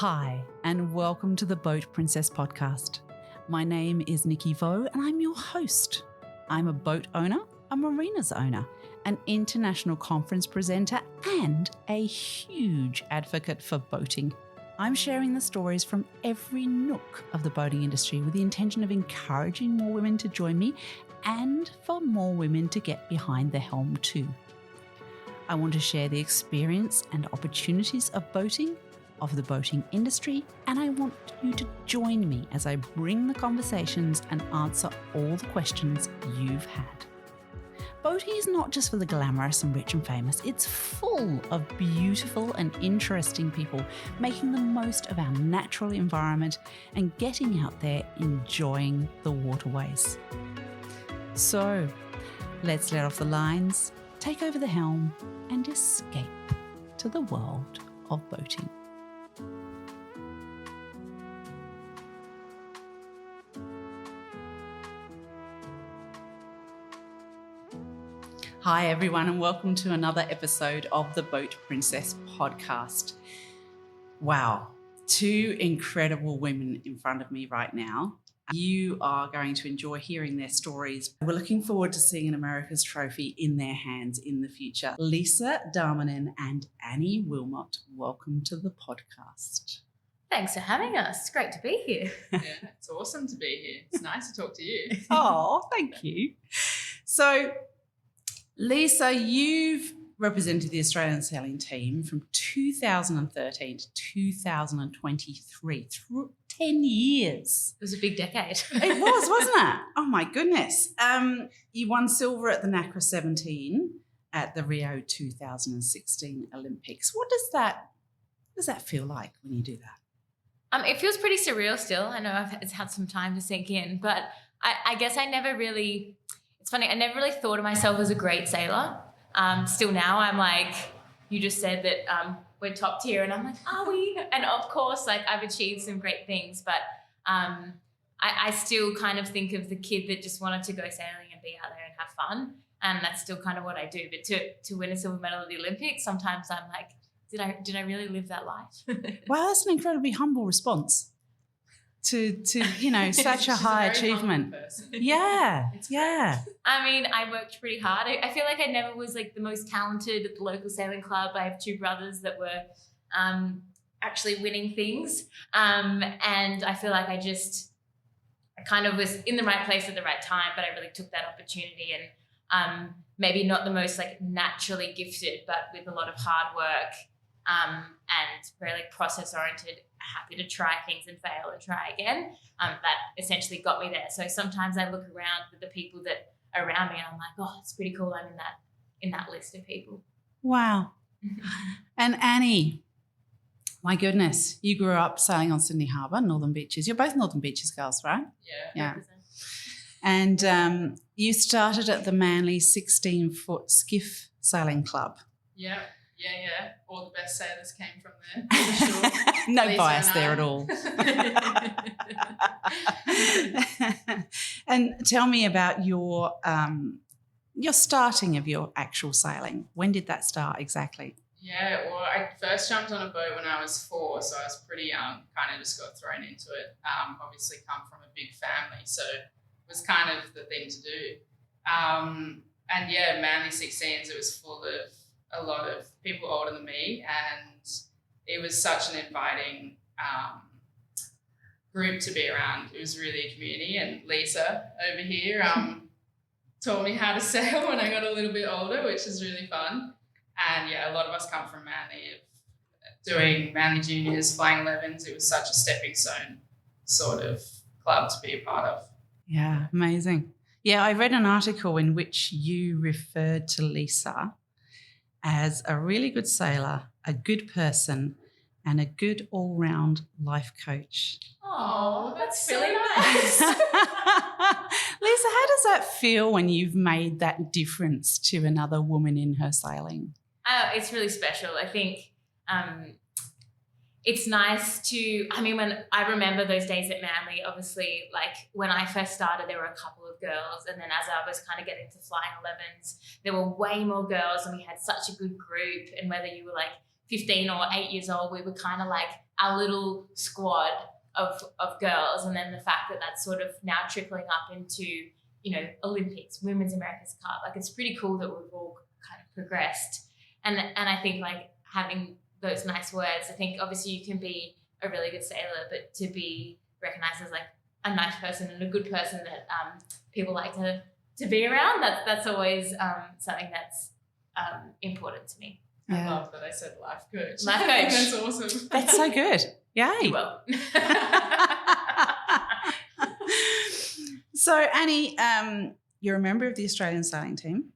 Hi, and welcome to the Boat Princess podcast. My name is Nicky Vaux, and I'm your host. I'm a boat owner, a marinas owner, an international conference presenter, and a huge advocate for boating. I'm sharing the stories from every nook of the boating industry with the intention of encouraging more women to join me and for more women to get behind the helm too. I want to share the experience and opportunities of boating, of the boating industry, and I want you to join me as I bring the conversations and answer all the questions you've had. Boating is not just for the glamorous and rich and famous. It's full of beautiful and interesting people making the most of our natural environment and getting out there enjoying the waterways. So let's let off the lines, take over the helm, and escape to the world of boating. Hi everyone, and welcome to another episode of the Boat Princess podcast. Wow, two incredible women in front of me right now. You are going to enjoy hearing their stories. We're looking forward to seeing an America's Trophy in their hands in the future. Lisa Darmanin and Annie Wilmot, welcome to the podcast. Thanks for having us. It's great to be here. Yeah, it's awesome to be here. It's nice to talk to you. Oh, thank you. So, Lisa, you've represented the Australian sailing team from 2013 to 2023, through 10 years. It was a big decade. It was, wasn't it? Oh, my goodness. You won silver at the NACRA 17 at the Rio 2016 Olympics. What does that feel like when you do that? It feels pretty surreal still. I know it's had some time to sink in, but I guess I never really... It's funny, I never really thought of myself as a great sailor. Still now, I'm like, you just said that we're top tier, and I'm like, are we? And of course, like I've achieved some great things, but I still kind of think of the kid that just wanted to go sailing and be out there and have fun, and that's still kind of what I do. But to win a silver medal at the Olympics, sometimes I'm like, did I really live that life? Wow, that's an incredibly humble response to such a high achievement. Yeah. I mean, I worked pretty hard. I feel like I never was like the most talented at the local sailing club. I have two brothers that were actually winning things. And I feel like I kind of was in the right place at the right time, but I really took that opportunity and maybe not the most like naturally gifted, but with a lot of hard work and very like process oriented, happy to try things and fail and try again. That essentially got me there. So sometimes I look around with the people that are around me and I'm like, oh, it's pretty cool. I'm in that list of people. Wow. And Annie, my goodness, you grew up sailing on Sydney Harbour, Northern Beaches. You're both Northern Beaches girls, right? Yeah. And you started at the Manly 16-foot skiff sailing club. Yeah. All the best sailors came from there, for sure. No Lisa bias and there I. at all. And tell me about your starting of your actual sailing. When did that start exactly? Yeah, well, I first jumped on a boat when I was 4, so I was pretty young, kind of just got thrown into it. Obviously come from a big family, so it was kind of the thing to do. And yeah, Manly 16s, it was full of a lot of people older than me, and it was such an inviting group to be around. It was really a community, and Lisa over here taught me how to sail when I got a little bit older, which is really fun. And yeah, a lot of us come from Manly, doing Manly Juniors, flying 11s. It was such a stepping stone sort of club to be a part of. Yeah, amazing. Yeah, I read an article in which you referred to Lisa as a really good sailor, a good person, and a good all-round life coach. Oh, that's really Lisa, nice. how does that feel when you've made that difference to another woman in her sailing? It's really special. I think it's nice when I remember those days at Manly, obviously, like when I first started, there were a couple of girls, and then as I was kind of getting to flying 11s, there were way more girls, and we had such a good group. And whether you were like 15 or 8 years old, we were kind of like our little squad of girls. And then the fact that that's sort of now trickling up into, you know, Olympics, Women's America's Cup, like it's pretty cool that we've all kind of progressed. And I think like having those nice words, I think obviously you can be a really good sailor, but to be recognized as like a nice person and a good person that people like to be around, that's always something that's important to me. I love that I said life coach. Life coach. That's awesome. That's so good. Yay. You will. So, Annie, you're a member of the Australian sailing team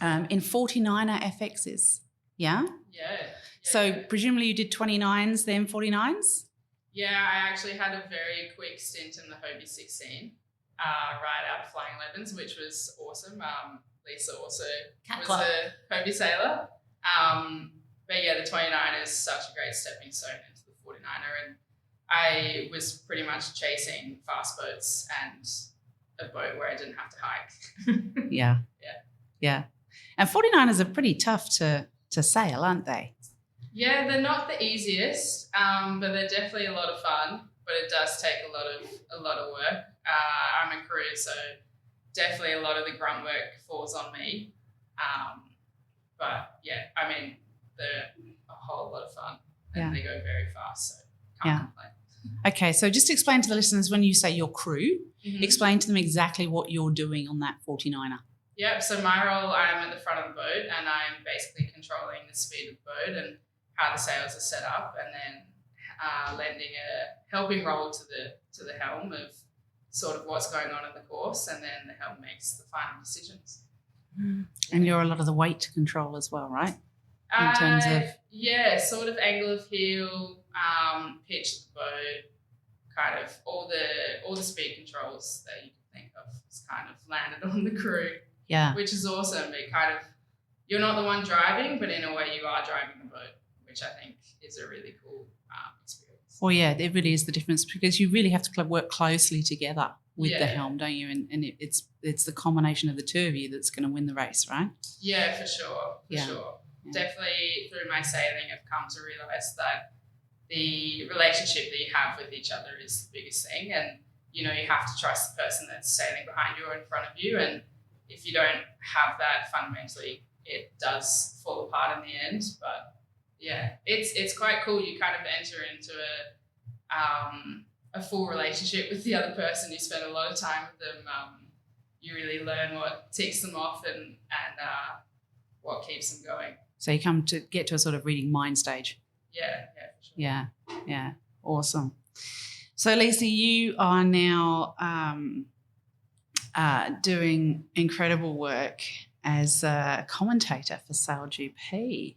in 49er FXs, yeah? Yeah. So, presumably you did 29s, then 49s? Yeah, I actually had a very quick stint in the Hobie 16, right out of Flying 11s, which was awesome. Lisa also was a Hobie sailor. But yeah, the 29 is such a great stepping stone into the 49er, and I was pretty much chasing fast boats and a boat where I didn't have to hike. Yeah. And 49ers are pretty tough to sail, aren't they? Yeah, they're not the easiest, but they're definitely a lot of fun. But it does take a lot of work. I'm a crew, so definitely a lot of the grunt work falls on me. But yeah, I mean, they're a whole lot of fun, and they go very fast, so can't complain. Okay, so just explain to the listeners, when you say your crew, explain to them exactly what you're doing on that 49er. Yeah, so my role, I'm at the front of the boat, and I'm basically controlling the speed of the boat and how the sails are set up, and then lending a helping role to the helm of sort of what's going on in the course, and then the helm makes the final decisions. And you're a lot of the weight control as well, right? In terms of sort of angle of heel, pitch of the boat, kind of all the speed controls that you can think of is kind of landed on the crew. Yeah, which is awesome. It kind of, you're not the one driving, but in a way you are driving the boat, which I think is a really cool experience. Well, yeah, it really is the difference, because you really have to work closely together with the helm, don't you? And it's the combination of the two of you that's going to win the race, right? Yeah, for sure. Yeah. Definitely through my sailing, I've come to realise that the relationship that you have with each other is the biggest thing. And, you know, you have to trust the person that's sailing behind you or in front of you. And if you don't have that, fundamentally, it does fall apart in the end. But yeah, it's quite cool. You kind of enter into a full relationship with the other person. You spend a lot of time with them. You really learn what ticks them off and what keeps them going. So you come to get to a sort of reading mind stage. Yeah, for sure. Yeah, awesome. So Lisa, you are now doing incredible work as a commentator for SailGP,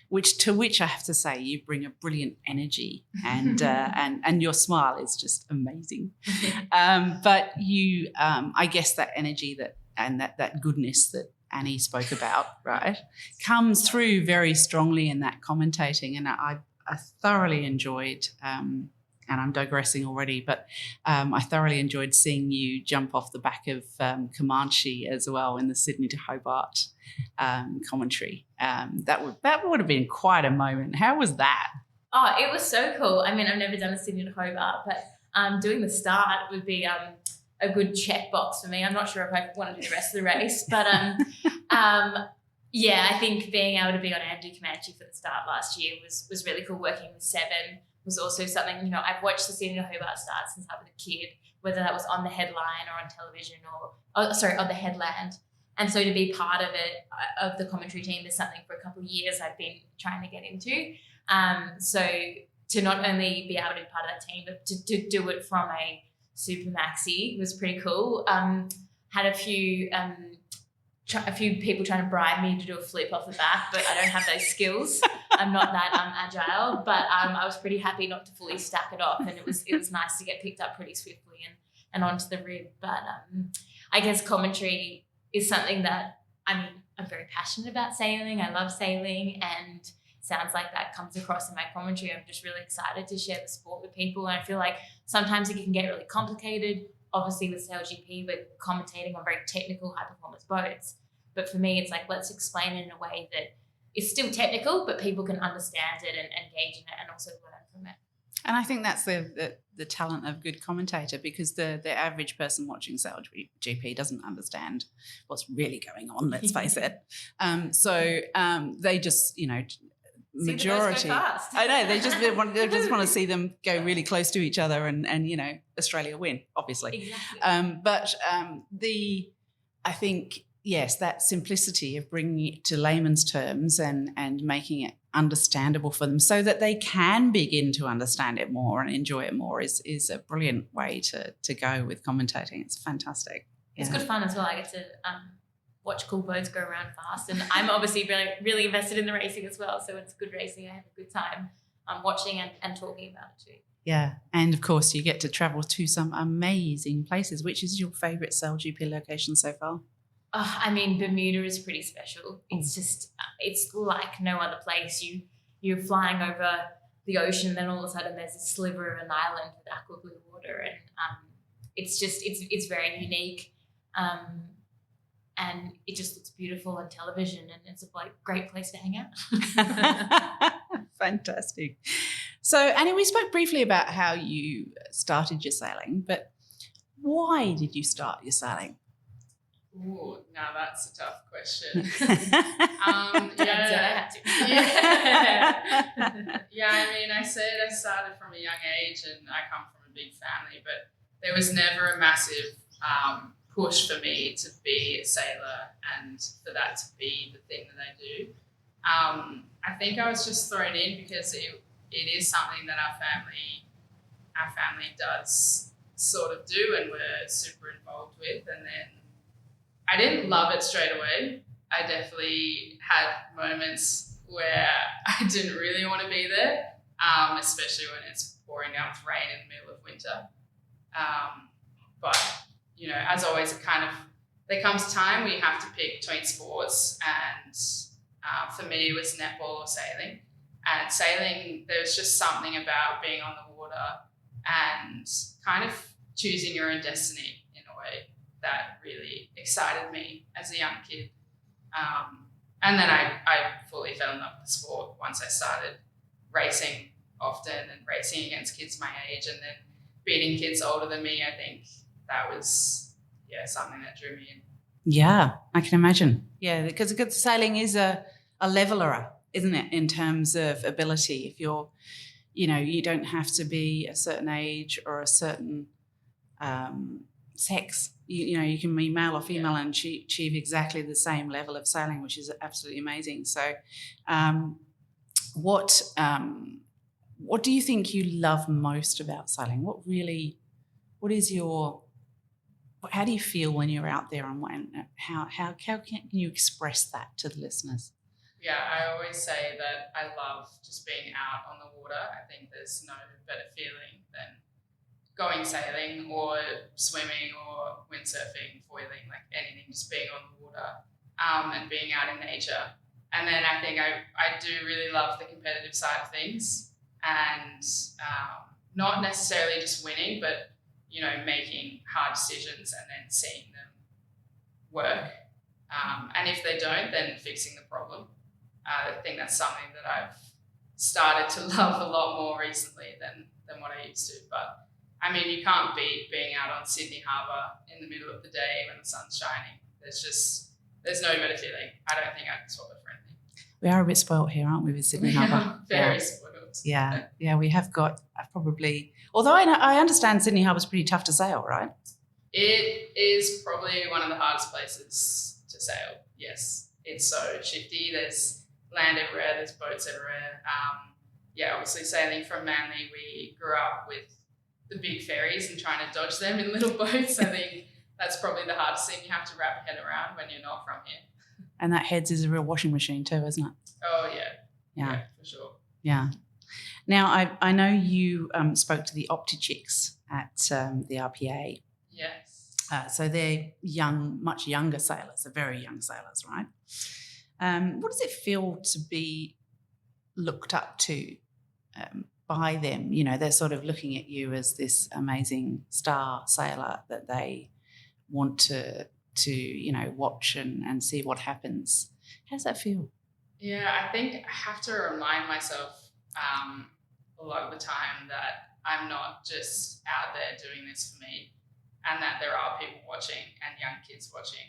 which I have to say you bring a brilliant energy and your smile is just amazing. But you, I guess that energy that goodness that Annie spoke about, right, comes through very strongly in that commentating, and I thoroughly enjoyed. And I'm digressing already, but I thoroughly enjoyed seeing you jump off the back of Comanche as well in the Sydney to Hobart commentary. That would have been quite a moment. How was that? Oh, it was so cool. I mean, I've never done a Sydney to Hobart, but doing the start would be a good checkbox for me. I'm not sure if I want to do the rest of the race, but I think being able to be on Andy Comanche for the start last year was really cool. Working with Seven was also something, you know, I've watched the Sydney to Hobart start since I was a kid, whether that was on the headline or on television on the headland. And so to be part of it, of the commentary team, is something for a couple of years I've been trying to get into. So to not only be able to be part of that team, but to do it from a super maxi was pretty cool. Had a few people trying to bribe me to do a flip off the back, but I don't have those skills. I'm not that agile, but I was pretty happy not to fully stack it off, and it was nice to get picked up pretty swiftly and onto the rib. But I guess commentary is something that, I mean, I'm very passionate about sailing. I love sailing, and sounds like that comes across in my commentary. I'm just really excited to share the sport with people, and I feel like sometimes it can get really complicated. Obviously with SailGP, we're commentating on very technical high performance boats, but for me it's like, let's explain it in a way that it's still technical, but people can understand it and engage in it and also learn from it. And I think that's the talent of good commentator, because the average person watching SailGP doesn't understand what's really going on, let's face it. So they just, majority. I know, they just want to see them go really close to each other and Australia win, obviously. Exactly. I think, yes, that simplicity of bringing it to layman's terms and making it understandable for them so that they can begin to understand it more and enjoy it more is a brilliant way to go with commentating. It's fantastic. It's good fun as well. I get to watch cool boats go around fast, and I'm obviously really, really invested in the racing as well, so it's good racing. I have a good time watching and talking about it too. Yeah, and of course you get to travel to some amazing places. Which is your favourite SailGP location so far? I mean, Bermuda is pretty special. It's just, it's like no other place. You're flying over the ocean, then all of a sudden there's a sliver of an island with aqua blue water, and it's just, it's very unique, and it just looks beautiful on television, and it's a great place to hang out. Fantastic. So, Annie, we spoke briefly about how you started your sailing, but why did you start your sailing? Ooh, now that's a tough question. I mean, I said I started from a young age, and I come from a big family, but there was never a massive push for me to be a sailor and for that to be the thing that I do. I think I was just thrown in because it is something that our family does sort of do and we're super involved with, and then I didn't love it straight away. I definitely had moments where I didn't really want to be there, especially when it's pouring down with rain in the middle of winter. But, as always, there comes time where you have to pick between sports, and for me it was netball or sailing. And sailing, there was just something about being on the water and kind of choosing your own destiny in a way that really excited me as a young kid. And then I fully fell in love with the sport once I started racing often and racing against kids my age, and then beating kids older than me. I think that was, something that drew me in. Yeah, I can imagine. Yeah, because sailing is a leveler, isn't it, in terms of ability? If you're, you don't have to be a certain age or a certain sex. You can be male or female and achieve exactly the same level of sailing, which is absolutely amazing. So what do you think you love most about sailing? How do you feel when you're out there, and how can you express that to the listeners? Yeah, I always say that I love just being out on the water. I think there's no better feeling than going sailing or swimming or windsurfing, foiling, like anything, just being on the water and being out in nature. And then I think I do really love the competitive side of things, and not necessarily just winning, but, making hard decisions and then seeing them work. And if they don't, then fixing the problem. I think that's something that I've started to love a lot more recently than what I used to. But I mean, you can't beat being out on Sydney Harbour in the middle of the day when the sun's shining. There's no better feeling. I don't think I can swap it for anything. We are a bit spoilt here, aren't we, with Sydney Harbour? Very spoilt. Yeah, we have got probably, although I understand Sydney Harbour's pretty tough to sail, right? It is probably one of the hardest places to sail, yes. It's so shifty. There's land everywhere. There's boats everywhere. Obviously sailing from Manly, we grew up with the big ferries and trying to dodge them in little boats. I think that's probably the hardest thing you have to wrap your head around when you're not from here. And that Heads is a real washing machine too, isn't it? Oh, yeah. Yeah, for sure. Yeah. Now, I know you spoke to the Opti-Chicks at the RPA. Yes. So they're much younger sailors. They're very young sailors, right? What does it feel to be looked up to by them? They're sort of looking at you as this amazing star sailor that they want to watch and see what happens. How does that feel? Yeah, I think I have to remind myself a lot of the time that I'm not just out there doing this for me, and that there are people watching and young kids watching.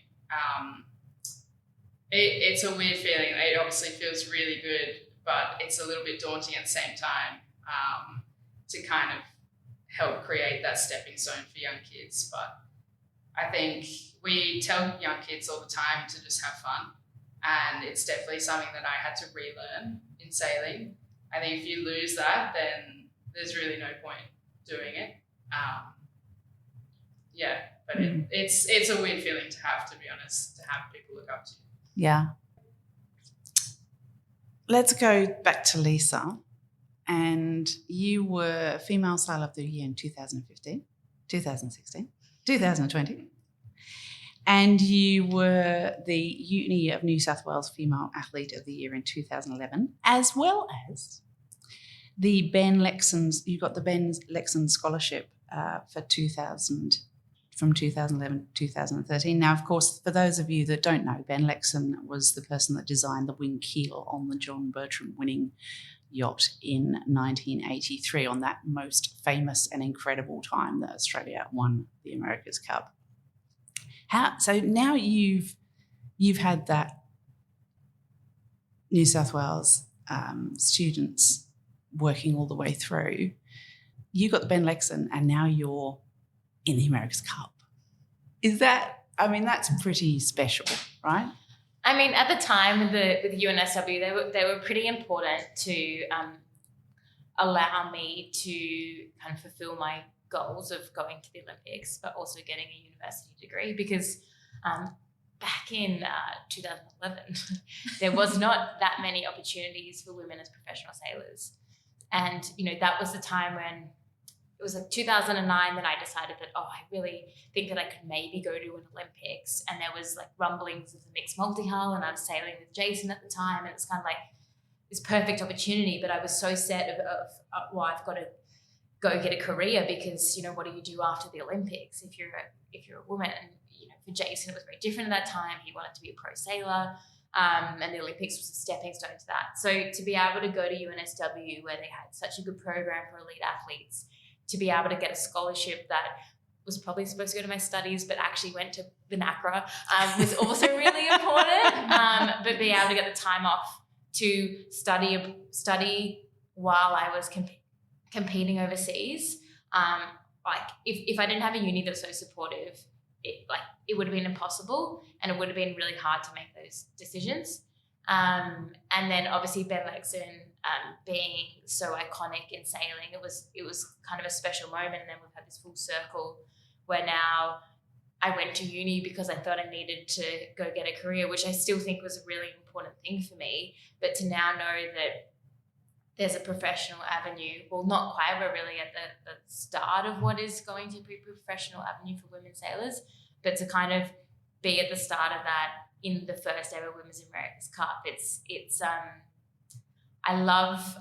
It's a weird feeling. It obviously feels really good, but it's a little bit daunting at the same time to kind of help create that stepping stone for young kids. But I think we tell young kids all the time to just have fun, and it's definitely something that I had to relearn in sailing. I think if you lose that, then there's really no point doing it. But it's a weird feeling to have, to be honest, to have people look up to you. Yeah. Let's go back to Lisa. And you were Female Sailor of the Year in 2015, 2016, 2020. And you were the Uni of New South Wales Female Athlete of the Year in 2011, as well as the Ben Lexon's, you got the Ben Lexon Scholarship for 2000, from 2011 to 2013. Now, of course, for those of you that don't know, Ben Lexon was the person that designed the wing keel on the John Bertram winning yacht in 1983, on that most famous and incredible time that Australia won the America's Cup. So now you've had that New South Wales students working all the way through. You got the Ben Lexon, and now you're in the America's Cup. That's pretty special, right? I mean, at the time with UNSW, they were pretty important to allow me to kind of fulfill my goals of going to the Olympics, but also getting a university degree, because back in 2011, there was not that many opportunities for women as professional sailors. And, that was the time when it was like 2009 that I decided that, I really think that I could maybe go to an Olympics. And there was like rumblings of the mixed multi-hull, and I was sailing with Jason at the time, and it's kind of like this perfect opportunity. But I was so set of I've got to go get a career, because, what do you do after the Olympics if you're a woman? And, for Jason, it was very different at that time. He wanted to be a pro sailor. And the Olympics was a stepping stone to that. So to be able to go to UNSW, where they had such a good program for elite athletes, to be able to get a scholarship that was probably supposed to go to my studies, but actually went to the NACRA, was also really important. But being able to get the time off to study while I was competing overseas, if I didn't have a uni that was so supportive, it would have been impossible, and it would have been really hard to make those decisions. And then obviously Ben Lexon being so iconic in sailing, it was kind of a special moment. And then we've had this full circle where now I went to uni because I thought I needed to go get a career, which I still think was a really important thing for me. But to now know that there's a professional avenue, well, not quite, we're really at the start of what is going to be a professional avenue for women sailors, but to kind of be at the start of that in the first ever Women's America's Cup, it's I love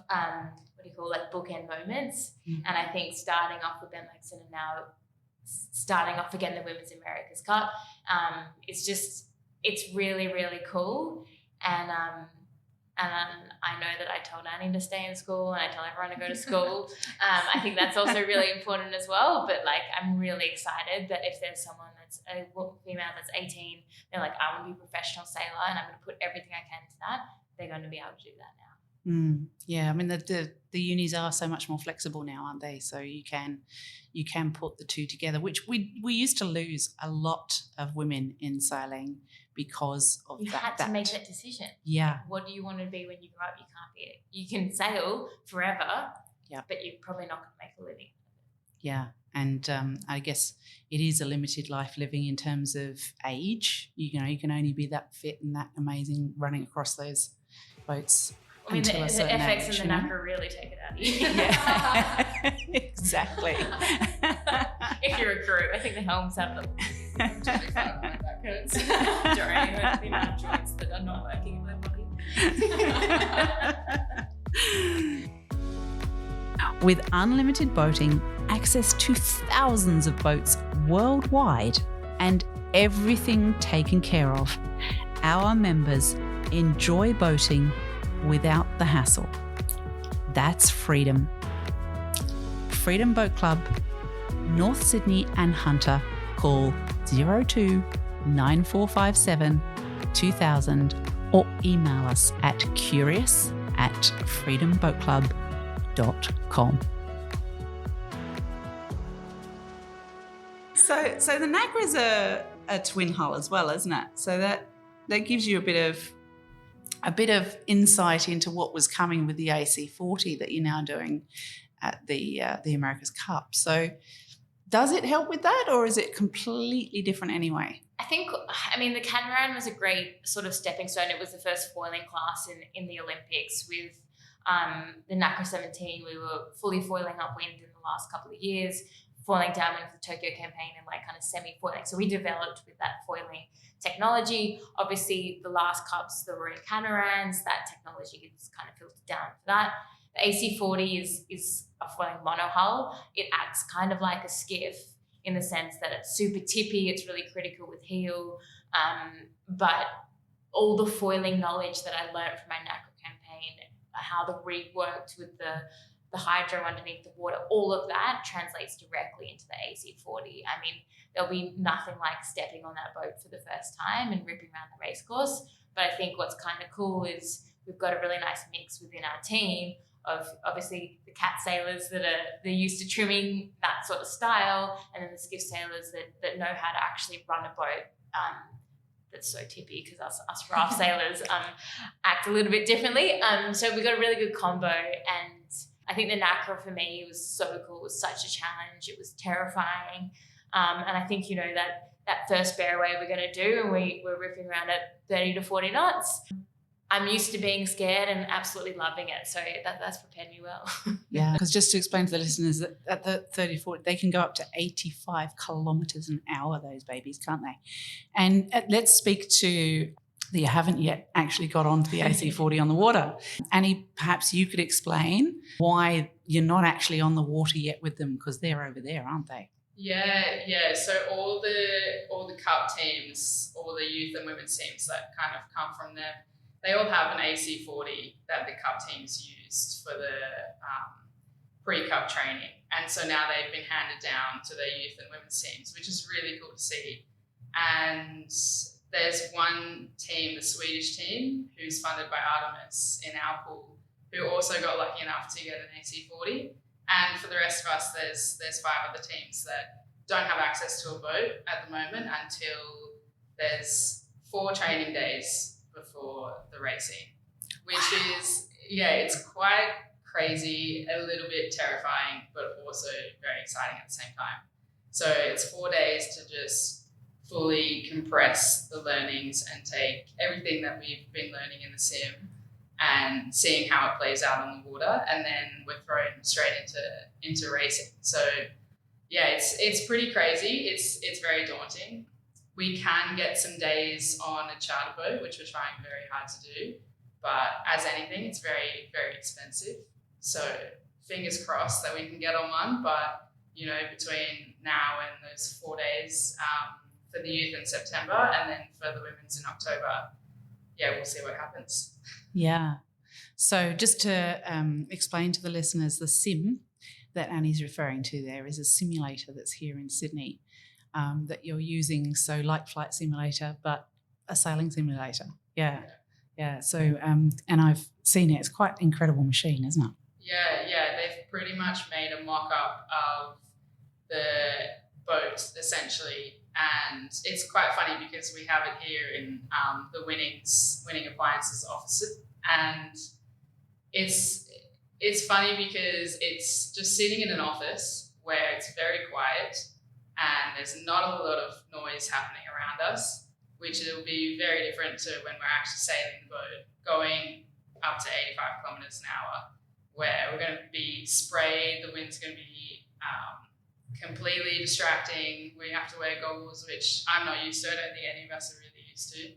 bookend moments. Mm-hmm. And I think starting off with Ben Lexon and now starting off again the Women's America's Cup, it's really, really cool. And I know that I told Annie to stay in school, and I tell everyone to go to school. I think that's also really important as well. But I'm really excited that if there's someone that's a female that's 18, they're like, I want to be a professional sailor, and I'm going to put everything I can into that, they're going to be able to do that now. Yeah, I mean the unis are so much more flexible now, aren't they? So you can put the two together, which we used to lose a lot of women in sailing because of you had to make that decision. Yeah. What do you want to be when you grow up? You can't be it. You can sail forever, but you're probably not going to make a living. Yeah, and I guess it is a limited life living in terms of age. You can only be that fit and that amazing running across those boats. I mean, the FX and the NACRA really take it out of you. Yeah, exactly. If you're a crew, I think the helms have them. During the amount of joints that are not working in my body. With unlimited boating, access to thousands of boats worldwide, and everything taken care of, our members Enjoy boating without the hassle. That's freedom. Freedom Boat Club, North Sydney and Hunter. Call 02 9457 2000 or email us at curious@freedomboatclub.com. So the Nacra is a twin hull as well, isn't it? So that gives you a bit of insight into what was coming with the AC40 that you're now doing at the America's Cup. So does it help with that, or is it completely different anyway? I mean, the catamaran was a great sort of stepping stone. It was the first foiling class in the Olympics. With the Nacra 17, we were fully foiling upwind in the last couple of years, foiling downwind for the Tokyo campaign and like kind of semi-foiling. So we developed with that foiling technology. Obviously, the last cups, the marine catamarans, that technology is kind of filtered down for that. The AC40 is a foiling monohull. It acts kind of like a skiff in the sense that it's super tippy, it's really critical with heel, but all the foiling knowledge that I learned from my Nacra campaign, how the rig worked with the hydro underneath the water, all of that translates directly into the AC40. I mean, there'll be nothing like stepping on that boat for the first time and ripping around the race course, but I think what's kind of cool is we've got a really nice mix within our team of obviously the cat sailors they're used to trimming that sort of style, and then the skiff sailors that know how to actually run a boat that's so tippy, because us raft sailors act a little bit differently. So we got a really good combo, and I think the Nacra for me was so cool. It was such a challenge. It was terrifying, and I think that first bearway we're going to do, and we're ripping around at 30 to 40 knots. I'm used to being scared and absolutely loving it. So that's prepared me well. Yeah, because just to explain to the listeners that at the 30-40, they can go up to 85 kilometres an hour, those babies, can't they? And let's speak to that you haven't yet actually got onto the AC40 on the water. Annie, perhaps you could explain why you're not actually on the water yet with them, because they're over there, aren't they? Yeah. So all the cup teams, all the youth and women's teams that kind of come from them, they all have an AC40 that the cup teams used for the pre-cup training. And so now they've been handed down to their youth and women's teams, which is really cool to see. And there's one team, the Swedish team, who's funded by Artemis in our pool, who also got lucky enough to get an AC40. And for the rest of us, there's 5 other teams that don't have access to a boat at the moment until there's 4 training days before the racing, which is, it's quite crazy, a little bit terrifying, but also very exciting at the same time. So it's 4 days to just fully compress the learnings and take everything that we've been learning in the sim and seeing how it plays out on the water, and then we're thrown straight into racing. So it's pretty crazy. It's very daunting. We can get some days on a charter boat, which we're trying very hard to do, but as anything, it's very, very expensive. So fingers crossed that we can get on one, but between now and those 4 days for the youth in September, and then for the women's in October, we'll see what happens. Yeah. So just to explain to the listeners, the sim that Annie's referring to there is a simulator that's here in Sydney that you're using. So like Flight Simulator, but a sailing simulator. Yeah. So, and I've seen it. It's quite an incredible machine, isn't it? Yeah. They've pretty much made a mock-up of the boat, essentially. And it's quite funny because we have it here in the winning appliances office, and it's funny because it's just sitting in an office where it's very quiet and there's not a lot of noise happening around us, which will be very different to when we're actually sailing the boat, going up to 85 kilometers an hour, where we're going to be sprayed, the wind's going to be completely distracting. We have to wear goggles, which I'm not used to. I don't think any of us are really used to.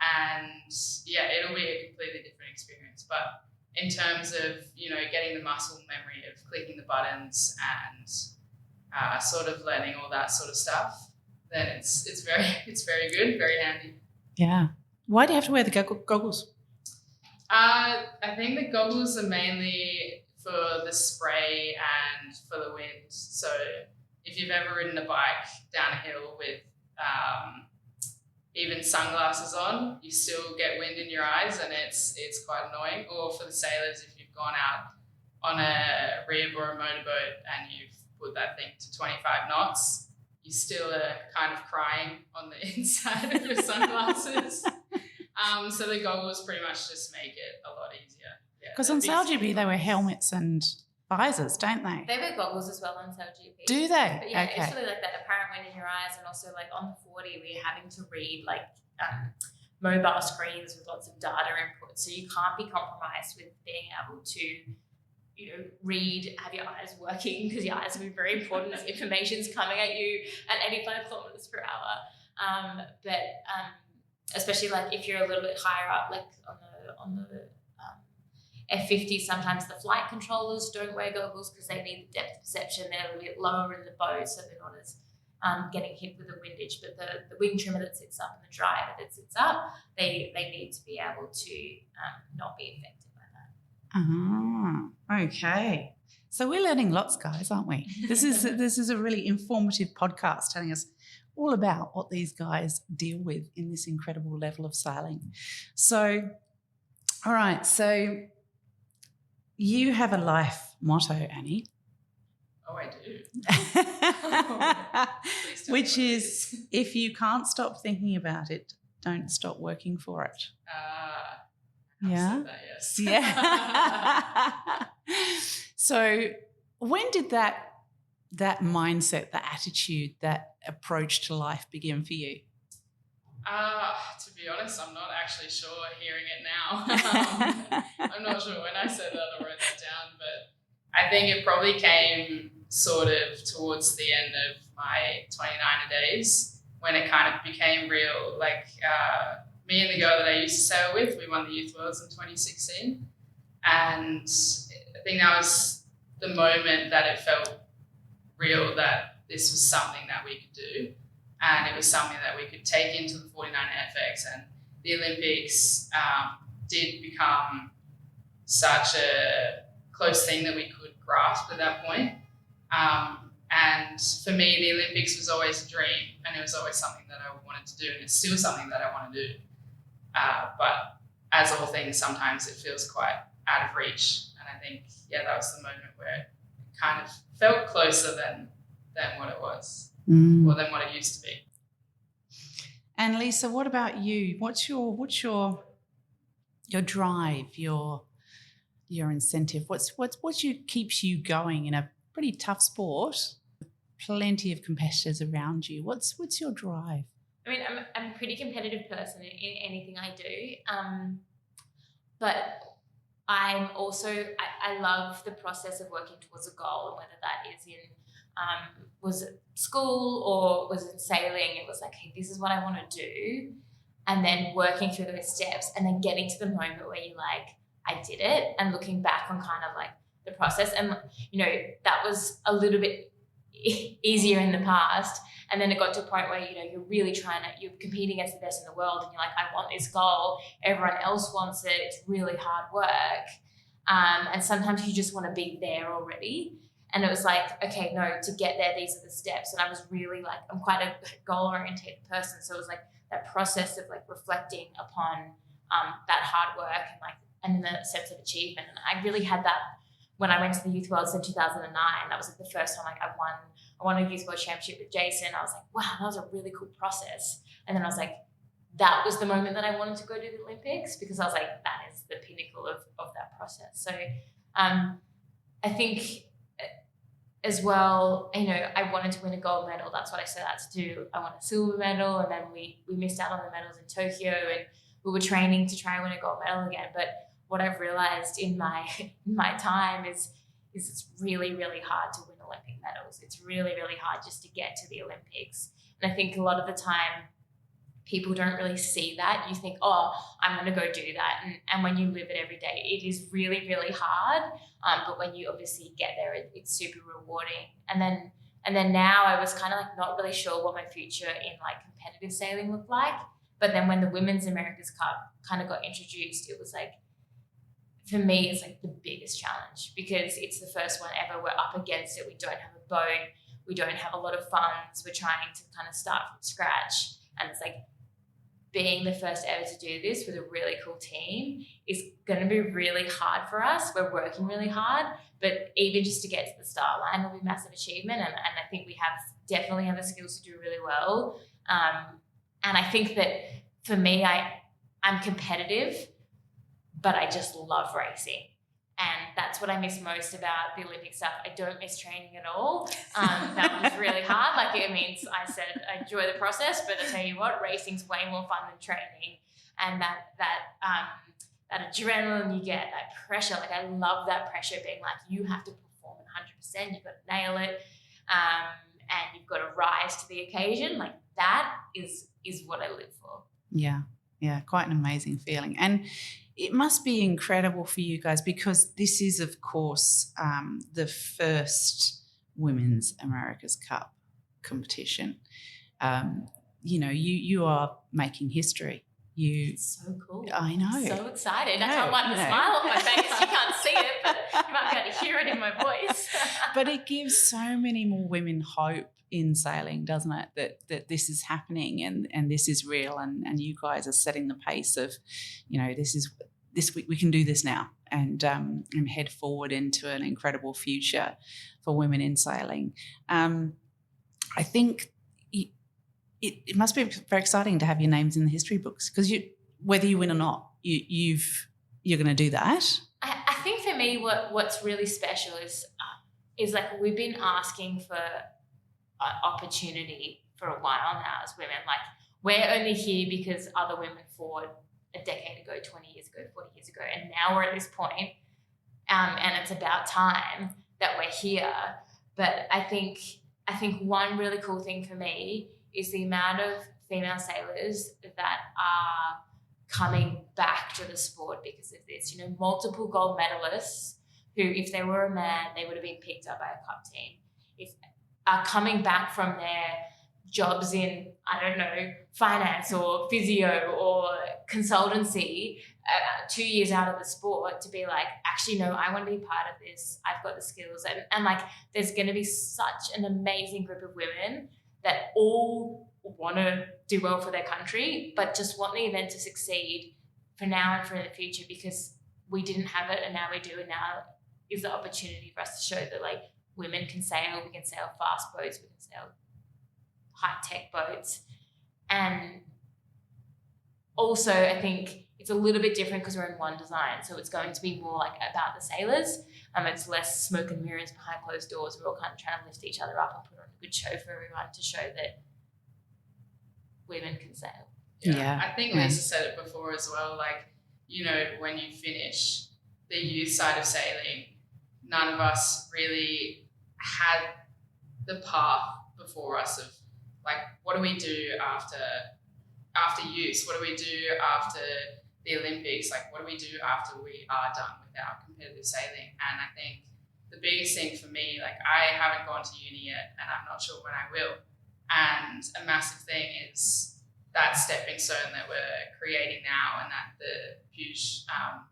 And it'll be a completely different experience. But in terms of, getting the muscle memory of clicking the buttons and sort of learning all that sort of stuff, then it's very good, very handy. Yeah. Why do you have to wear the goggles? I think the goggles are mainly for the spray and for the wind. So if you've ever ridden a bike down a hill with even sunglasses on, you still get wind in your eyes, and it's quite annoying. Or for the sailors, if you've gone out on a rib or a motorboat and you've put that thing to 25 knots, you still are kind of crying on the inside of your sunglasses. So the goggles pretty much just make it a lot easier. Because on SailGP they wear helmets and visors, don't they? They wear goggles as well on SailGP. Do they? But yeah, okay. it's really like that apparent wind in your eyes, and also like on the 40 we're having to read like mobile screens with lots of data input, so you can't be compromised with being able to, you know, read, have your eyes working, because your eyes will be very important as information's coming at you at 85 kilometers per hour. Especially like if you're a little bit higher up, like on the F50, sometimes the flight controllers don't wear goggles because they need the depth perception. They're a little bit lower in the boat, so they're not as getting hit with the windage. But the wing trimmer that sits up and the driver that sits up, they need to be able to not be affected by that. Okay. So we're learning lots, guys, aren't we? This is a really informative podcast telling us all about what these guys deal with in this incredible level of sailing. So, all right, so you have a life motto, Annie. Oh, I do. Which is, if you can't stop thinking about it, don't stop working for it. Yeah. That, yes. Yeah. So when did that mindset, that attitude, that approach to life begin for you? To be honest, I'm not actually sure hearing it now. I'm not sure when I said that or wrote that down, but I think it probably came sort of towards the end of my 29er days when it kind of became real. Like me and the girl that I used to sail with, we won the Youth Worlds in 2016. And I think that was the moment that it felt real, that this was something that we could do. And it was something that we could take into the 49 FX, and the Olympics did become such a close thing that we could grasp at that point. And for me, the Olympics was always a dream, and it was always something that I wanted to do, and it's still something that I want to do. But as all things, sometimes it feels quite out of reach. And I think, that was the moment where it kind of felt closer than what it was. Or than what it used to be. And Lisa, what about you? What's your drive, your incentive? What keeps you going in a pretty tough sport? Plenty of competitors around you. What's your drive? I mean, I'm a pretty competitive person in anything I do, but I'm also I love the process of working towards a goal, and whether that is in was it school or was it sailing. It was like, hey, this is what I want to do, and then working through those steps, and then getting to the moment where you're like, I did it, and looking back on kind of like the process. And that was a little bit easier in the past, and then it got to a point where you're really you're competing against the best in the world, and you're like, I want this goal, everyone else wants it, it's really hard work, and sometimes you just want to be there already. And it was like, okay, no, to get there, these are the steps. And I was really like, I'm quite a goal-oriented person. So it was like that process of like reflecting upon that hard work and the sense of achievement. And I really had that when I went to the Youth Worlds in 2009. That was like the first time I won a Youth World Championship with Jason. I was like, wow, that was a really cool process. And then I was like, that was the moment that I wanted to go to the Olympics, because I was like, that is the pinnacle of that process. So I think as well, I wanted to win a gold medal. That's what I set out to do. I won a silver medal, and then we missed out on the medals in Tokyo, and we were training to try and win a gold medal again. But what I've realized in my time is it's really, really hard to win Olympic medals. It's really, really hard just to get to the Olympics. And I think a lot of the time people don't really see that. You think, oh, I'm going to go do that. And when you live it every day, it is really, really hard. But when you obviously get there, it's super rewarding. And then now I was kind of like not really sure what my future in like competitive sailing looked like. But then when the Women's America's Cup kind of got introduced, it was like, for me, it's like the biggest challenge because it's the first one ever. We're up against it. We don't have a boat. We don't have a lot of funds. We're trying to kind of start from scratch. And it's like being the first ever to do this with a really cool team is going to be really hard for us. We're working really hard, but even just to get to the start line will be a massive achievement. And I think we definitely have the skills to do really well. And I think that for me, I'm competitive, but I just love racing. And that's what I miss most about the Olympic stuff. I don't miss training at all. That was really hard. Like, it means I said I enjoy the process, but I tell you what, racing's way more fun than training. And that adrenaline you get, that pressure, like I love that pressure being like, you have to perform 100%, you've got to nail it, and you've got to rise to the occasion. Like that is what I live for. Yeah, quite an amazing feeling. And it must be incredible for you guys because this is, of course, the first Women's America's Cup competition. You are making history. It's so cool. I know. I'm so excited. I can't wipe the smile off my face. You can't see it, but you might be able to hear it in my voice. But it gives so many more women hope in sailing, doesn't it, that this is happening and this is real and you guys are setting the pace of, this we can do this now and head forward into an incredible future for women in sailing. I think it must be very exciting to have your names in the history books because whether you win or not, you're going to do that. I think for me what's really special is like we've been asking for opportunity for a while now as women. Like we're only here because other women fought a decade ago, 20 years ago, 40 years ago, and now we're at this point, and it's about time that we're here. But I think one really cool thing for me is the amount of female sailors that are coming back to the sport because of this. Multiple gold medalists who, if they were a man, they would have been picked up by a cup team. Are coming back from their jobs in, I don't know, finance or physio or consultancy 2 years out of the sport to be like, actually, no, I want to be part of this. I've got the skills. And like, there's going to be such an amazing group of women that all want to do well for their country, but just want the event to succeed for now and for the future because we didn't have it and now we do. And now is the opportunity for us to show that like women can sail, we can sail fast boats, we can sail high-tech boats. And also I think it's a little bit different because we're in one design. So it's going to be more like about the sailors. It's less smoke and mirrors behind closed doors. We're all kind of trying to lift each other up and put on a good show for everyone to show that women can sail. Yeah. I think Lisa said it before as well, like, when you finish the youth side of sailing, none of us really had the path before us of like, what do we do after youth? What do we do after the Olympics? Like, what do we do after we are done with our competitive sailing? And I think the biggest thing for me, like I haven't gone to uni yet and I'm not sure when I will. And a massive thing is that stepping stone that we're creating now and that the huge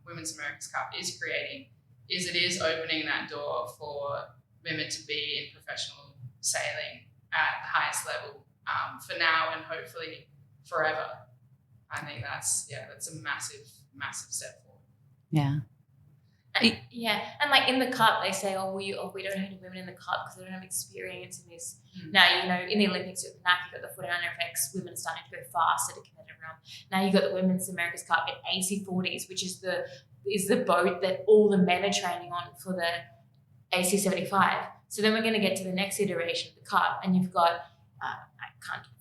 Women's America's Cup is creating is it is opening that door for women to be in professional sailing at the highest level for now and hopefully forever. I think that's a massive, massive step forward. Yeah. And like in the cup, they say, we don't have any women in the cup because they don't have experience in this. Now, in the Olympics, with Nike got the 49FX, women are starting to go fast at a competitive realm. Now you got the Women's America's Cup in AC40s, which is the boat that all the men are training on for the AC75. So then we're going to get to the next iteration of the cup, and you've got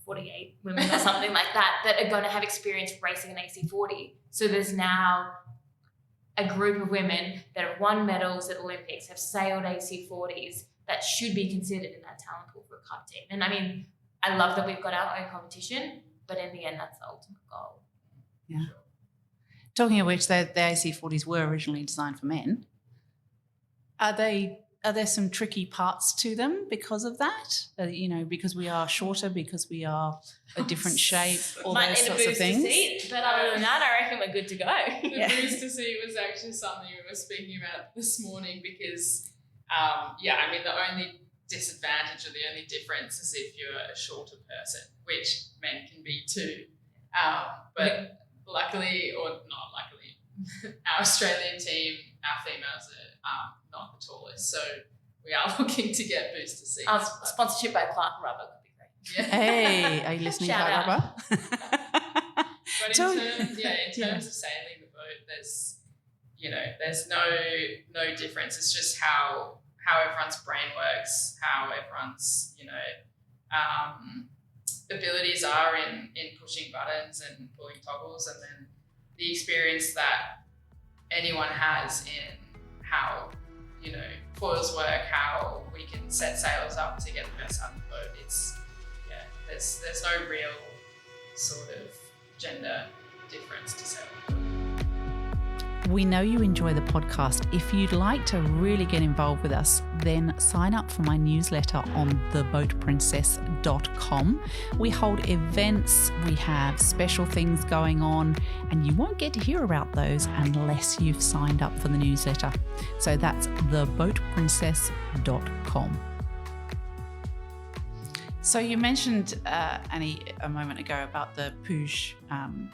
48 women or something like that are going to have experience racing an AC40. So there's now a group of women that have won medals at Olympics, have sailed AC40s that should be considered in that talent pool for a cup team. And I mean, I love that we've got our own competition, but in the end, that's the ultimate goal. Yeah. Talking of which, the AC40s were originally designed for men. Are they Are there some tricky parts to them because of that? Because we are shorter, because we are a different shape, all those sorts of things. Seat, but other than that, I reckon we're good to go. The booster seat was actually something we were speaking about this morning because, the only disadvantage or the only difference is if you're a shorter person, which men can be too. But luckily, or not luckily, our Australian team, our females are not the tallest, so we are looking to get booster seats. Sponsorship by Clark Rubber could be great. Yeah. Hey, are you listening, Clark Rubber? But in terms of sailing the boat, there's no difference. It's just how everyone's brain works, how everyone's abilities are in pushing buttons and pulling toggles, and then the experience that anyone has in how coils work, how we can set sails up to get the best out of the boat. There's no real sort of gender difference to sail. We know you enjoy the podcast. If you'd like to really get involved with us, then sign up for my newsletter on theboatprincess.com. We hold events, we have special things going on, and you won't get to hear about those unless you've signed up for the newsletter. So that's theboatprincess.com. So you mentioned, Annie, a moment ago about the Puig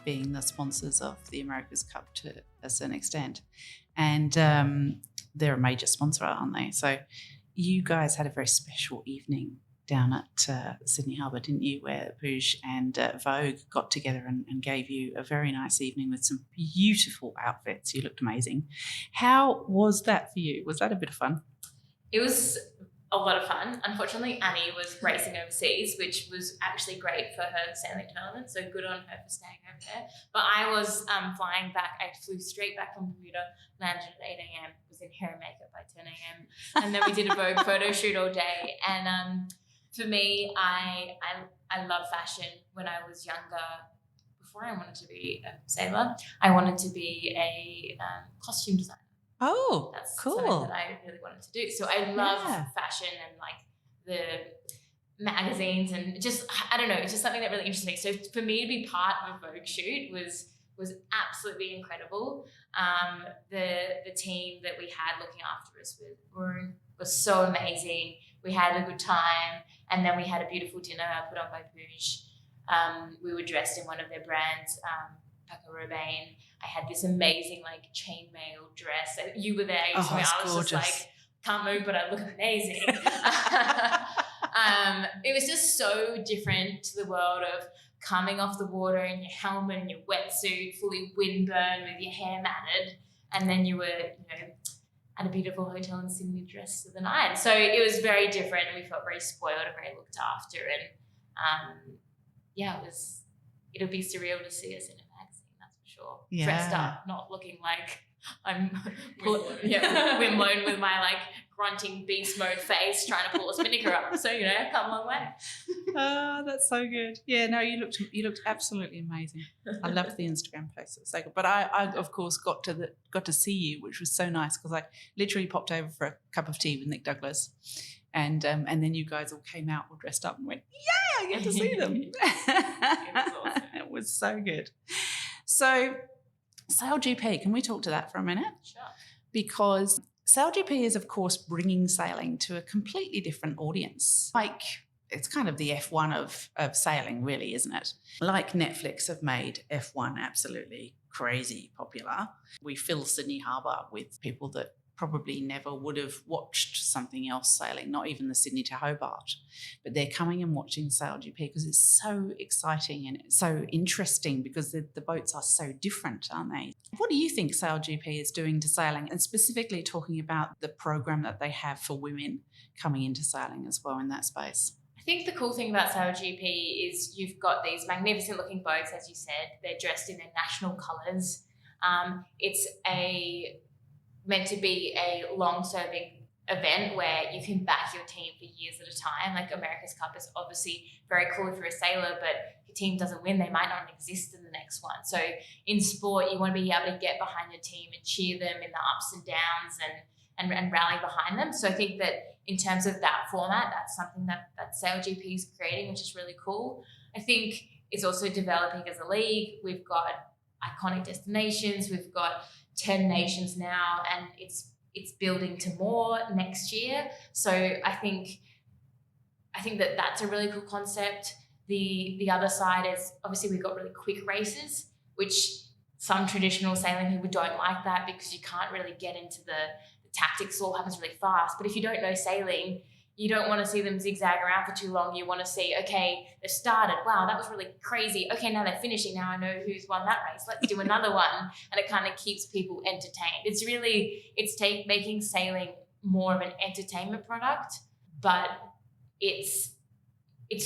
being the sponsors of the America's Cup to a certain extent. And they're a major sponsor, aren't they? So you guys had a very special evening down at Sydney Harbour, didn't you, where Puig and Vogue got together and gave you a very nice evening with some beautiful outfits. You looked amazing. How was that for you? Was that a bit of fun? It was a lot of fun. Unfortunately, Annie was racing overseas, which was actually great for her sailing tournament, so good on her for staying over there. But I was flying back. I flew straight back from Bermuda, landed at 8 a.m, was in hair and makeup by 10 a.m, and then we did a Vogue photo shoot all day. And for me, I love fashion. When I was younger, before I wanted to be a sailor, I wanted to be a costume designer. Oh, that's cool. Something that I really wanted to do. So I love fashion and like the magazines and just, I don't know, it's just something that really interests me. So for me to be part of a Vogue shoot was absolutely incredible. The team that we had looking after us was so amazing. We had a good time, and then we had a beautiful dinner put on by Puig. We were dressed in one of their brands, Paco Rabanne. I had this amazing like chainmail dress. You were there. I was gorgeous. Just like, can't move, but I look amazing. It was just so different to the world of coming off the water in your helmet and your wetsuit, fully windburned with your hair matted, and then you were, at a beautiful hotel in Sydney dressed to the nines. So it was very different, and we felt very spoiled and very looked after. And it'll be surreal to see us in a magazine, that's for sure. Yeah. Dressed up, not looking like I'm windblown with my like grunting beast mode face trying to pull a spinnaker up. So I've come a long way. Oh, that's so good. Yeah, no, you looked absolutely amazing. I loved the Instagram post. It was so good. But I of course got to see you, which was so nice because I literally popped over for a cup of tea with Nick Douglas. And then you guys all came out all dressed up and went, yeah, I get to see them. It was awesome. It was so good. So SailGP, can we talk to that for a minute? Sure. Because SailGP is, of course, bringing sailing to a completely different audience. Like, it's kind of the F1 of sailing, really, isn't it? Like Netflix have made F1 absolutely crazy popular. We fill Sydney Harbour with people that probably never would have watched something else sailing, not even the Sydney to Hobart, but they're coming and watching SailGP because it's so exciting and it's so interesting because the boats are so different, aren't they? What do you think SailGP is doing to sailing, and specifically talking about the program that they have for women coming into sailing as well in that space? I think the cool thing about SailGP is you've got these magnificent looking boats, as you said. They're dressed in their national colours. It's meant to be a long-serving event where you can back your team for years at a time. Like America's Cup is obviously very cool if you're a sailor, but if your team doesn't win, they might not exist in the next one. So in sport, you want to be able to get behind your team and cheer them in the ups and downs and rally behind them. So I think that in terms of that format, that's something that SailGP is creating, which is really cool. I think it's also developing as a league. We've got iconic destinations. We've got 10 nations now, and it's building to more next year. So I think that that's a really cool concept. The other side is obviously we've got really quick races, which some traditional sailing people don't like that because you can't really get into the tactics. All happens really fast. But if you don't know sailing, you don't want to see them zigzag around for too long. You want to see, okay, they've started. Wow, that was really crazy. Okay, now they're finishing. Now I know who's won that race. Let's do another one. And it kind of keeps people entertained. It's making sailing more of an entertainment product, but it's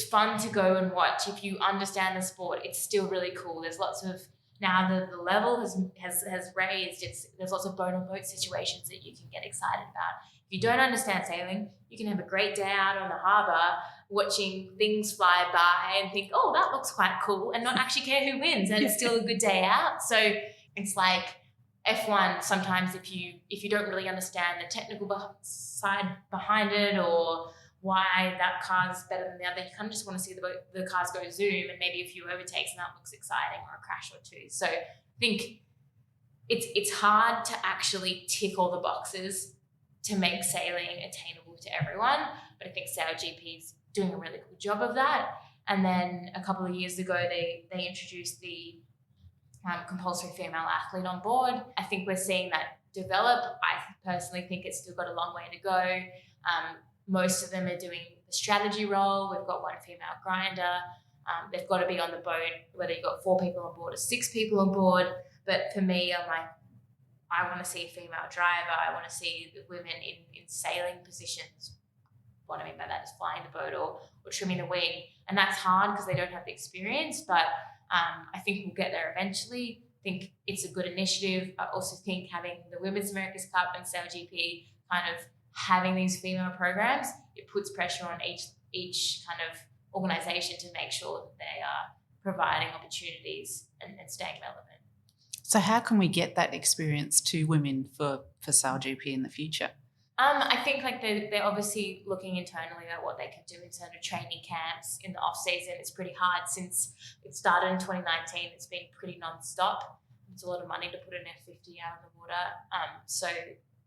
fun to go and watch. If you understand the sport, it's still really cool. There's lots of, now the level has raised, there's lots of boat on boat situations that you can get excited about. If you don't understand sailing, you can have a great day out on the harbour watching things fly by and think, oh, that looks quite cool, and not actually care who wins, and it's still a good day out. So it's like F1, sometimes if you don't really understand the technical side behind it, or why that car's better than the other, you kind of just want to see the cars go zoom and maybe a few overtakes, and that looks exciting, or a crash or two. So I think it's hard to actually tick all the boxes to make sailing attainable to everyone, but I think SailGP is doing a really good job of that. And then a couple of years ago, they introduced the compulsory female athlete on board. I think we're seeing that develop. I personally think it's still got a long way to go. Most of them are doing the strategy role. We've got one female grinder. They've got to be on the boat, whether you've got 4 people on board or 6 people on board. But for me, I'm like, I want to see a female driver. I want to see the women in sailing positions. What I mean by that is flying the boat or trimming the wing. And that's hard because they don't have the experience, but I think we'll get there eventually. I think it's a good initiative. I also think having the Women's America's Cup and SailGP kind of having these female programs, it puts pressure on each kind of organisation to make sure that they are providing opportunities and staying relevant. So how can we get that experience to women for SailGP in the future? I think like they're obviously looking internally at what they can do in terms of training camps in the off season. It's pretty hard since it started in 2019. It's been pretty non-stop. It's a lot of money to put an F50 out on the water. So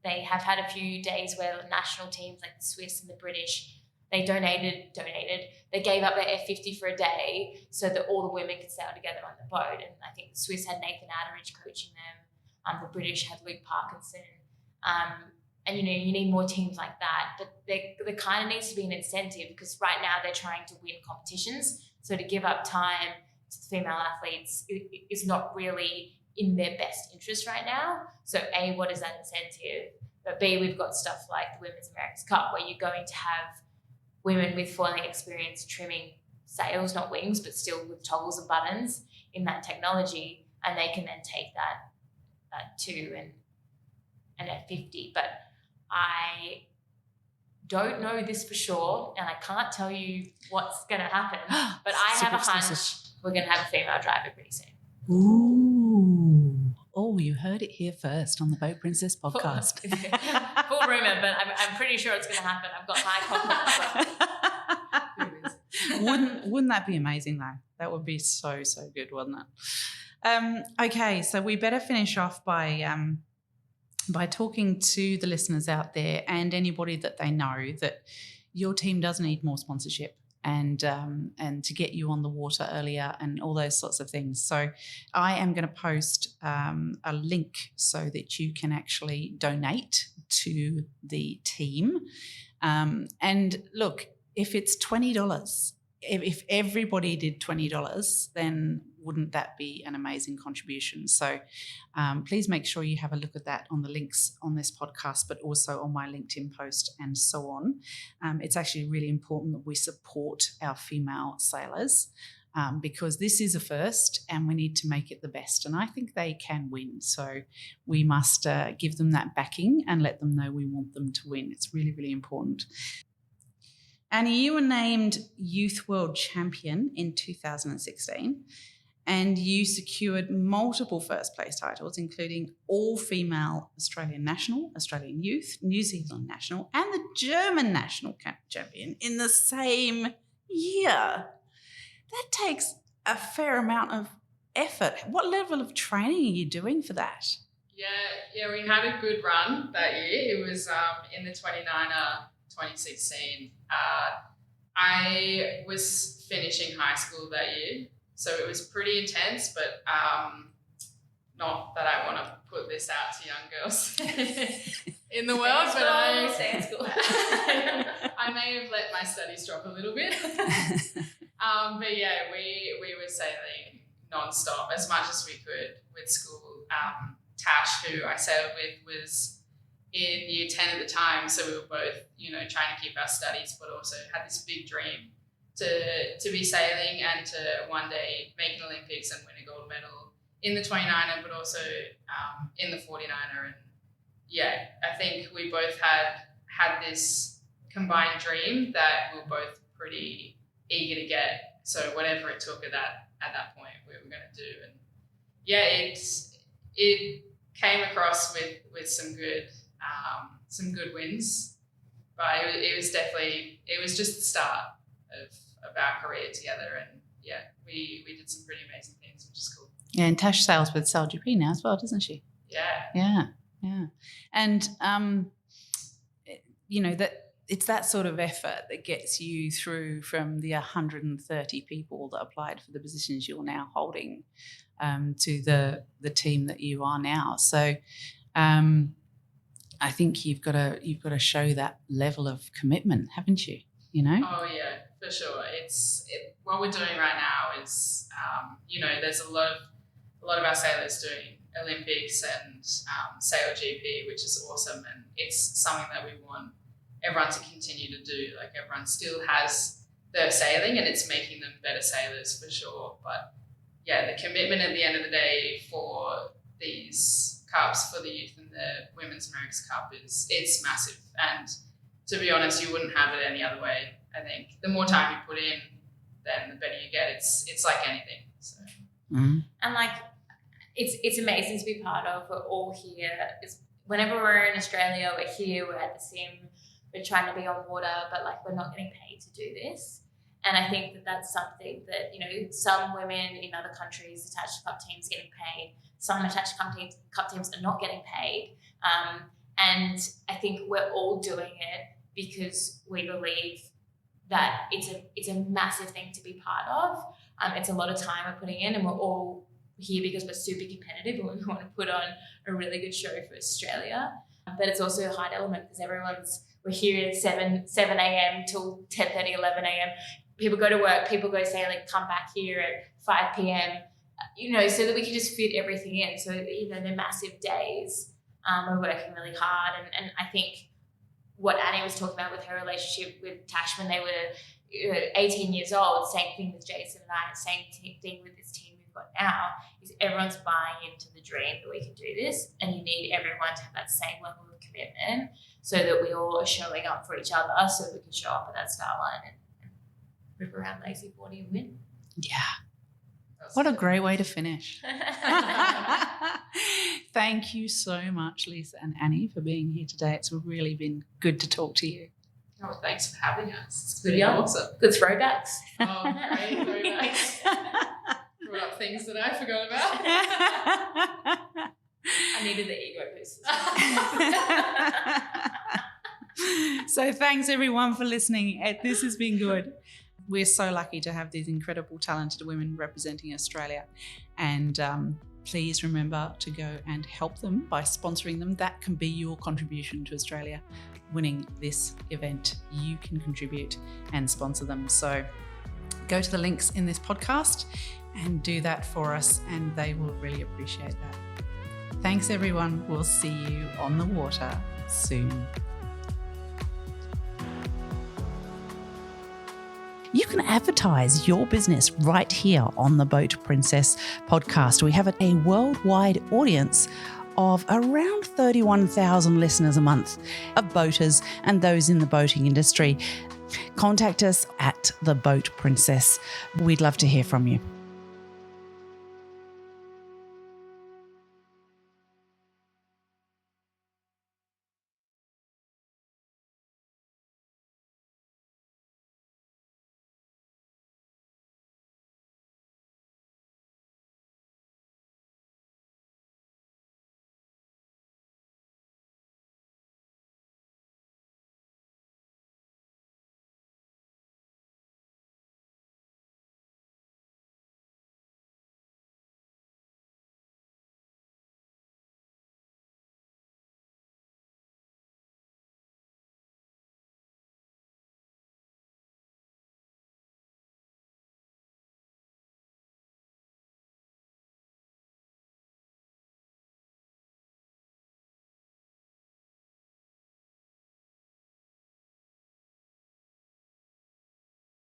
they have had a few days where national teams like the Swiss and the British, they donated. They gave up their F50 for a day so that all the women could sail together on the boat. And I think the Swiss had Nathan Atteridge coaching them. The British had Luke Parkinson. And, you need more teams like that. But there kind of needs to be an incentive, because right now they're trying to win competitions. So to give up time to the female athletes is not really in their best interest right now. So A, what is that incentive? But B, we've got stuff like the Women's America's Cup, where you're going to have women with foiling experience trimming sails, not wings, but still with toggles and buttons in that technology, and they can then take that to an F50. But I don't know this for sure, and I can't tell you what's going to happen, but I have a hunch we're going to have a female driver pretty soon. Ooh. Oh, you heard it here first on the Boat Princess podcast. Full rumour, but I'm pretty sure it's going to happen. I've got high confidence. Wouldn't that be amazing though? That would be so good, wouldn't it? Okay, so we better finish off by talking to the listeners out there and anybody that they know that your team does need more sponsorship and to get you on the water earlier and all those sorts of things. So I am going to post a link so that you can actually donate to the team. And look, if it's $20, if everybody did $20, then wouldn't that be an amazing contribution? So please make sure you have a look at that on the links on this podcast, but also on my LinkedIn post and so on. It's actually really important that we support our female sailors because this is a first and we need to make it the best. And I think they can win. So we must give them that backing and let them know we want them to win. It's really, really important. Annie, you were named Youth World Champion in 2016. and you secured multiple first place titles, including all-female Australian national, Australian youth, New Zealand national, and the German national champion in the same year. That takes a fair amount of effort. What level of training are you doing for that? Yeah, we had a good run that year. It was in the 29er 2016. I was finishing high school that year, so it was pretty intense, but not that I want to put this out to young girls in the world, but I may have let my studies drop a little bit. But yeah, we were sailing non-stop as much as we could with school. Tash, who I sailed with, was in year 10 at the time, so we were both, trying to keep our studies, but also had this big dream to be sailing and to one day make an Olympics and win a gold medal in the 29er, but also in the 49er. And yeah, I think we both had this combined dream that we were both pretty eager to get. So whatever it took at that point, we were going to do. And yeah, it came across with some good wins, but it was just the start of our career together. And yeah, we did some pretty amazing things, which is cool. Yeah, and Tash sails with SailGP now as well, doesn't she? Yeah. And that it's that sort of effort that gets you through from the 130 people that applied for the positions you're now holding to the team that you are now. So I think you've got to show that level of commitment, haven't you? Oh yeah, for sure. What we're doing right now is there's a lot of our sailors doing Olympics and SailGP, which is awesome, and it's something that we want everyone to continue to do. Like, everyone still has their sailing and it's making them better sailors for sure. But yeah, the commitment at the end of the day for these cups, for the youth and the Women's America's Cup, it's massive. And to be honest, you wouldn't have it any other way. I think the more time you put in, then the better you get. It's like anything. So. Mm-hmm. And like, it's amazing to be part of. We're all here. Whenever we're in Australia, we're here, we're at the sim, we're trying to be on water, but like, we're not getting paid to do this. And I think that that's something that, some women in other countries attached to cup teams are getting paid. Some attached to cup teams are not getting paid. And I think we're all doing it because we believe that it's a massive thing to be part of. It's a lot of time we're putting in, and we're all here because we're super competitive and we want to put on a really good show for Australia. But it's also a hard element because we're here at 7 a.m. till 10:30, 11 a.m. People go to work, people go sailing, come back here at 5 p.m., so that we can just fit everythho in. So, they're massive days. We're working really hard. And I think what Annie was talking about with her relationship with Tash when they were 18 years old, same thing with Jason and I, same thing with this team we've got now, is everyone's buying into the dream that we can do this, and you need everyone to have that same level of commitment so that we all are showing up for each other, so that we can show up at that start line and rip around Lazy 40 and win. Yeah. What a great way to finish. Thank you so much, Lisa and Annie, for being here today. It's really been good to talk to you. Oh, thanks for having us. It's been awesome. Good throwbacks. Oh, great throwbacks. Brought up things that I forgot about. I needed the ego boost. So thanks everyone for listening. This has been good. We're so lucky to have these incredible, talented women representing Australia. And please remember to go and help them by sponsoring them. That can be your contribution to Australia winning this event. You can contribute and sponsor them. So go to the links in this podcast and do that for us, and they will really appreciate that. Thanks, everyone. We'll see you on the water soon. You can advertise your business right here on the Boat Princess podcast. We have a worldwide audience of around 31,000 listeners a month of boaters and those in the boating industry. Contact us at The Boat Princess. We'd love to hear from you.